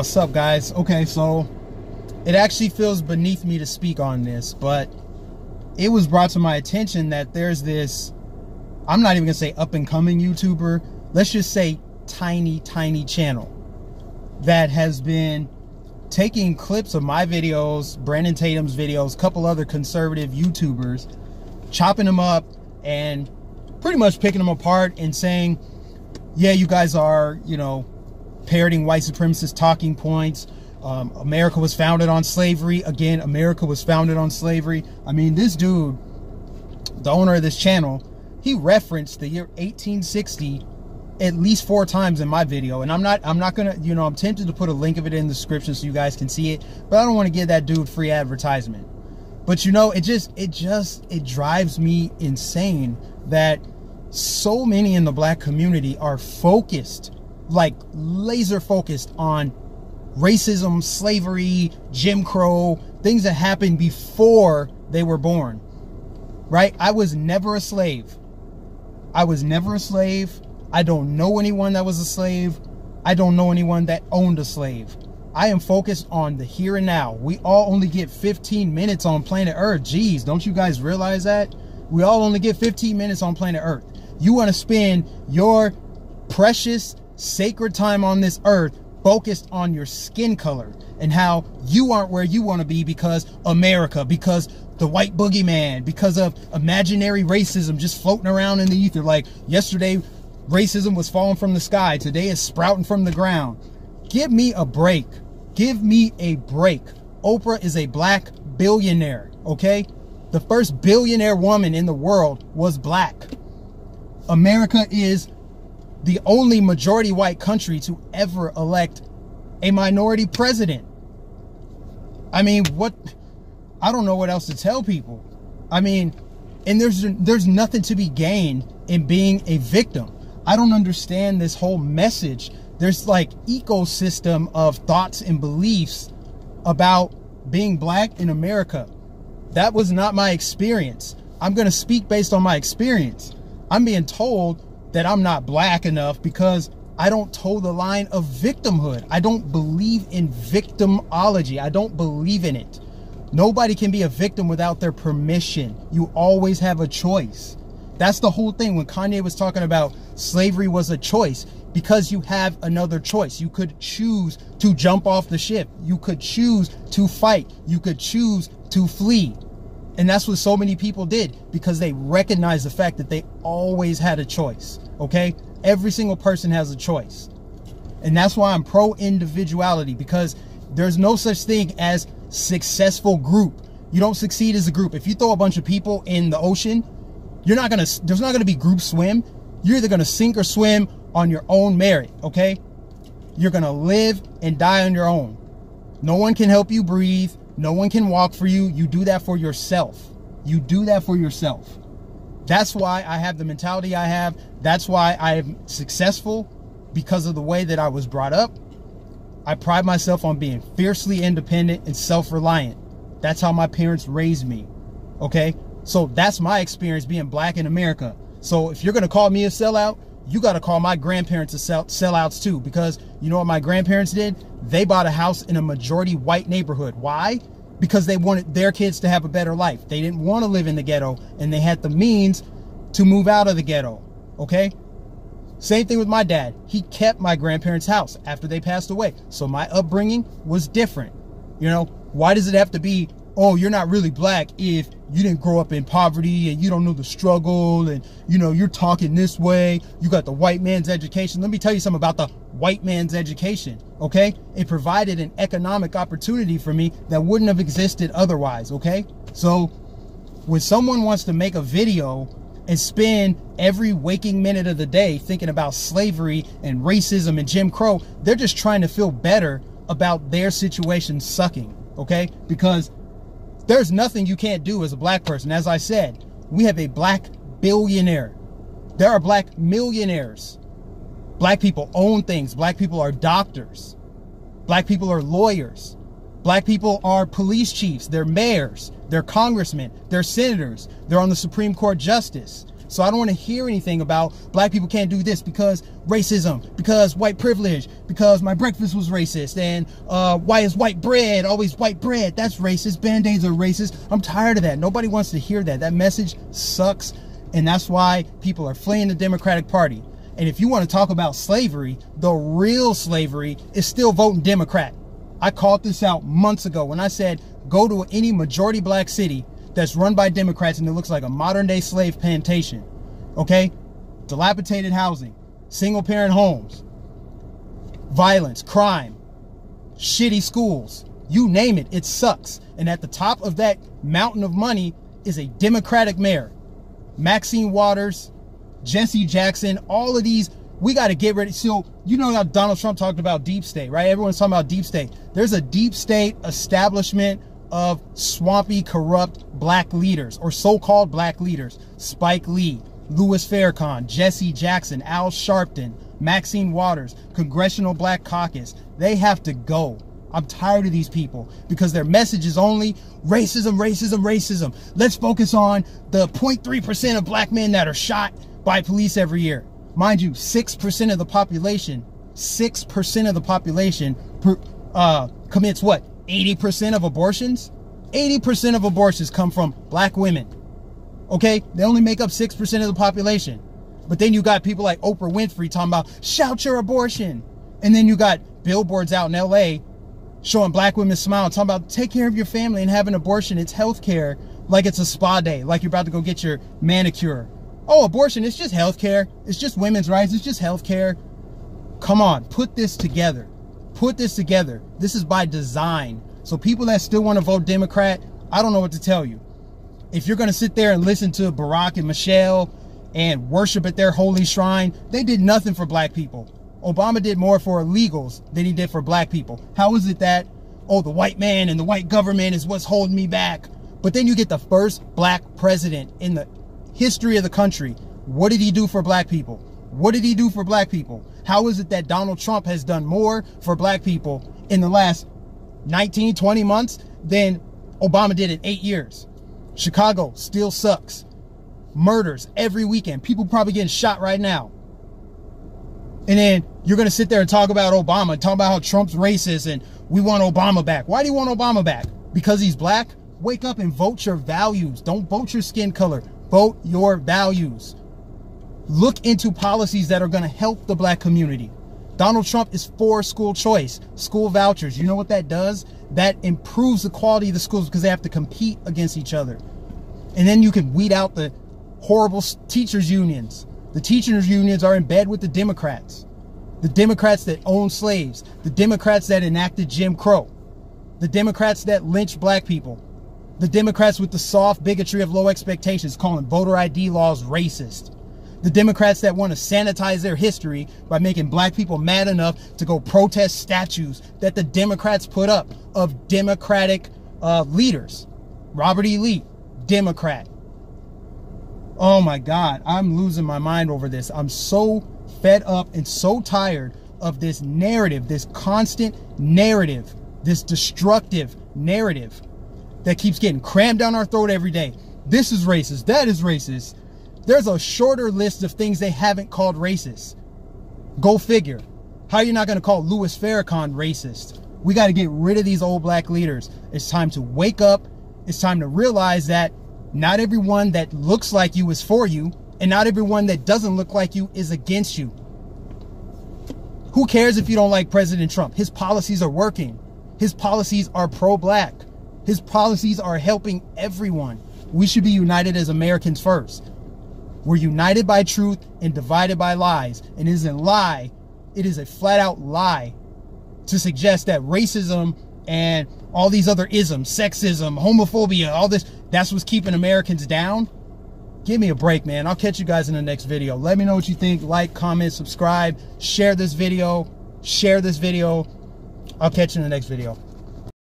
what's up, guys? Okay, so it actually feels beneath me to speak on this, but it was brought to my attention that there's this, I'm not even gonna say up and coming YouTuber, let's just say tiny channel that has been taking clips of my videos, Brandon Tatum's videos, a couple other conservative YouTubers, chopping them up and pretty much picking them apart and saying, yeah, you guys are, you know, parroting white supremacist talking points. America was founded on slavery. Again, America was founded on slavery. I mean, this dude, the owner of this channel, he referenced the year 1860 at least 4 times in my video. And I'm not gonna, you know, I'm tempted to put a link of it in the description so you guys can see it, but I don't want to give that dude free advertisement. But you know, it drives me insane that so many in the black community are focused, like laser focused on racism, slavery, Jim Crow, things that happened before they were born, right? I was never a slave. I was never a slave. I don't know anyone that was a slave. I don't know anyone that owned a slave. I am focused on the here and now. We all only get 15 minutes on planet Earth. Jeez, don't you guys realize that? We all only get 15 minutes on planet Earth. You want to spend your precious, sacred time on this earth focused on your skin color and how you aren't where you want to be because America, because the white boogeyman, because of imaginary racism just floating around in the ether. Like yesterday, racism was falling from the sky. Today it's sprouting from the ground. Give me a break. Give me a break. Oprah is a black billionaire, okay? The first billionaire woman in the world was black. America is the only majority white country to ever elect a minority president. I mean, what? I don't know what else to tell people. I mean, and there's nothing to be gained in being a victim. I don't understand this whole message. There's like ecosystem of thoughts and beliefs about being black in America. That was not my experience. I'm going to speak based on my experience. I'm being told that I'm not black enough because I don't toe the line of victimhood. I don't believe in victimology. I don't believe in it. Nobody can be a victim without their permission. You always have a choice. That's the whole thing. When Kanye was talking about slavery was a choice, because you have another choice. You could choose to jump off the ship. You could choose to fight. You could choose to flee. And that's what so many people did, because they recognized the fact that they always had a choice, okay? Every single person has a choice. And that's why I'm pro individuality, because there's no such thing as successful group. You don't succeed as a group. If you throw a bunch of people in the ocean, there's not gonna be group swim. You're either gonna sink or swim on your own merit, okay? You're gonna live and die on your own. No one can help you breathe. No one can walk for you. You do that for yourself. You do that for yourself. That's why I have the mentality I have. That's why I am successful, because of the way that I was brought up. I pride myself on being fiercely independent and self-reliant. That's how my parents raised me, okay? So that's my experience being black in America. So if you're going to call me a sellout, you got to call my grandparents sellouts too, because you know what my grandparents did? They bought a house in a majority white neighborhood. Why? Because they wanted their kids to have a better life. They didn't want to live in the ghetto, and they had the means to move out of the ghetto, okay? Same thing with my dad. He kept my grandparents' house after they passed away. So my upbringing was different. You know, why does it have to be, oh, you're not really black if you didn't grow up in poverty and you don't know the struggle and, you know, you're talking this way. You got the white man's education. Let me tell you something about the white man's education, okay? It provided an economic opportunity for me that wouldn't have existed otherwise, okay? So when someone wants to make a video and spend every waking minute of the day thinking about slavery and racism and Jim Crow, they're just trying to feel better about their situation sucking, okay? Because there's nothing you can't do as a black person. As I said, we have a black billionaire. There are black millionaires. Black people own things. Black people are doctors. Black people are lawyers. Black people are police chiefs. They're mayors. They're congressmen. They're senators. They're on the Supreme Court justice. So I don't want to hear anything about black people can't do this because racism, because white privilege, because my breakfast was racist, and why is white bread always white bread? That's racist. Band-Aids are racist. I'm tired of that. Nobody wants to hear that. That message sucks, and that's why people are fleeing the Democratic Party. And if you want to talk about slavery, the real slavery is still voting Democrat. I called this out months ago when I said, go to any majority black city that's run by Democrats and it looks like a modern day slave plantation. Okay? Dilapidated housing, single parent homes, violence, crime, shitty schools, you name it, it sucks. And at the top of that mountain of money is a Democratic mayor. Maxine Waters, Jesse Jackson, all of these, we got to get ready. So, you know how Donald Trump talked about deep state, right? Everyone's talking about deep state. There's a deep state establishment of swampy, corrupt black leaders, or so-called black leaders. Spike Lee, Louis Farrakhan, Jesse Jackson, Al Sharpton, Maxine Waters, Congressional Black Caucus. They have to go. I'm tired of these people because their message is only racism, racism, racism. Let's focus on the 0.3% of black men that are shot by police every year. Mind you, 6% of the population, 6% of the population commits what? 80% of abortions? 80% of abortions come from black women. Okay? They only make up 6% of the population. But then you got people like Oprah Winfrey talking about, shout your abortion. And then you got billboards out in LA showing black women smile, talking about take care of your family and have an abortion. It's health care, like it's a spa day, like you're about to go get your manicure. Oh, abortion, it's just health care. It's just women's rights. It's just health care. Come on, put this together. Put this together. This is by design. So people that still want to vote Democrat, I don't know what to tell you. If you're going to sit there and listen to Barack and Michelle and worship at their holy shrine, they did nothing for black people. Obama did more for illegals than he did for black people. How is it that, oh, the white man and the white government is what's holding me back? But then you get the first black president in the history of the country. What did he do for black people? What did he do for black people? How is it that Donald Trump has done more for black people in the last 19, 20 months than Obama did in 8 years? Chicago still sucks. Murders every weekend. People probably getting shot right now. And then you're going to sit there and talk about Obama, talk about how Trump's racist and we want Obama back. Why do you want Obama back? Because he's black? Wake up and vote your values. Don't vote your skin color. Vote your values. Look into policies that are going to help the black community. Donald Trump is for school choice, school vouchers. You know what that does? That improves the quality of the schools because they have to compete against each other. And then you can weed out the horrible teachers unions. The teachers unions are in bed with the Democrats. The Democrats that own slaves. The Democrats that enacted Jim Crow. The Democrats that lynched black people. The Democrats with the soft bigotry of low expectations calling voter ID laws racist. The Democrats that want to sanitize their history by making black people mad enough to go protest statues that the Democrats put up of Democratic leaders. Robert E. Lee, Democrat. Oh my God, I'm losing my mind over this. I'm so fed up and so tired of this narrative, this constant narrative, this destructive narrative that keeps getting crammed down our throat every day. This is racist. That is racist. There's a shorter list of things they haven't called racist. Go figure. How are you not going to call Louis Farrakhan racist? We got to get rid of these old black leaders. It's time to wake up. It's time to realize that not everyone that looks like you is for you, and not everyone that doesn't look like you is against you. Who cares if you don't like President Trump? His policies are working. His policies are pro-black. His policies are helping everyone. We should be united as Americans first. We're united by truth and divided by lies. And it is a lie. It is a flat out lie to suggest that racism and all these other isms, sexism, homophobia, all this, that's what's keeping Americans down. Give me a break, man. I'll catch you guys in the next video. Let me know what you think. Like, comment, subscribe, share this video. Share this video. I'll catch you in the next video.